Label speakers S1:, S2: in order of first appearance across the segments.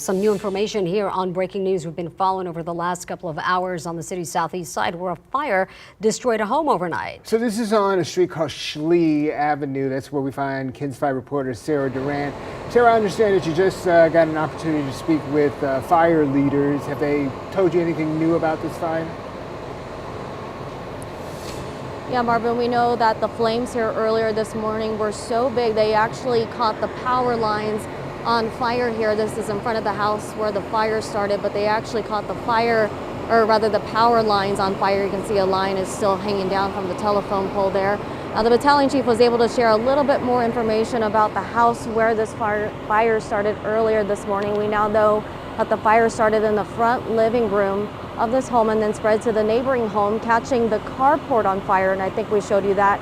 S1: Some new information here on breaking news we've been following over the last couple of hours on the city's southeast side where a fire destroyed a home overnight.
S2: So this is on a street called Schley Avenue. That's where we find KENS 5 reporter Sarah Duran. Sarah, I understand that you just got an opportunity to speak with fire leaders. Have they told you anything new about this fire?
S3: Yeah, Marvin, we know that the flames here earlier this morning were so big they actually caught the power lines on fire here. This is in front of the house where the fire started, but they actually caught the fire, or rather the power lines on fire. You can see a line is still hanging down from the telephone pole there. Now, the battalion chief was able to share a little bit more information about the house where this fire started earlier this morning. We now know that the fire started in the front living room of this home and then spread to the neighboring home, catching the carport on fire. And I think we showed you that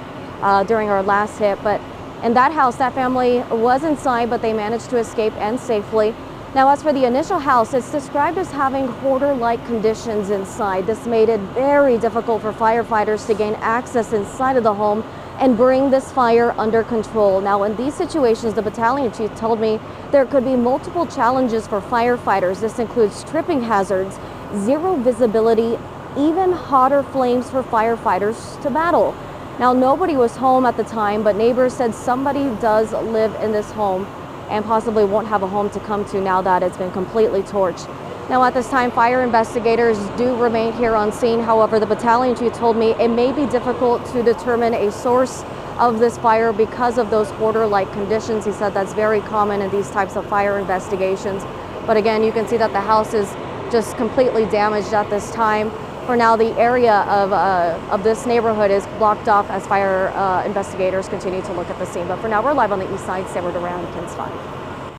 S3: during our last hit. But in that house, that family was inside, but they managed to escape and safely. Now, as for the initial house, it's described as having hoarder-like conditions inside. This made it very difficult for firefighters to gain access inside of the home and bring this fire under control. Now, in these situations, the battalion chief told me there could be multiple challenges for firefighters. This includes tripping hazards, zero visibility, even hotter flames for firefighters to battle. Now, nobody was home at the time, but neighbors said somebody does live in this home and possibly won't have a home to come to now that it's been completely torched. Now, at this time, fire investigators do remain here on scene. However, the battalion chief told me it may be difficult to determine a source of this fire because of those hoarder-like conditions. He said that's very common in these types of fire investigations. But again, you can see that the house is just completely damaged at this time. For now, the area of this neighborhood is blocked off as fire investigators continue to look at the scene. But for now, we're live on the east side. Sarah Duran, KENS 5.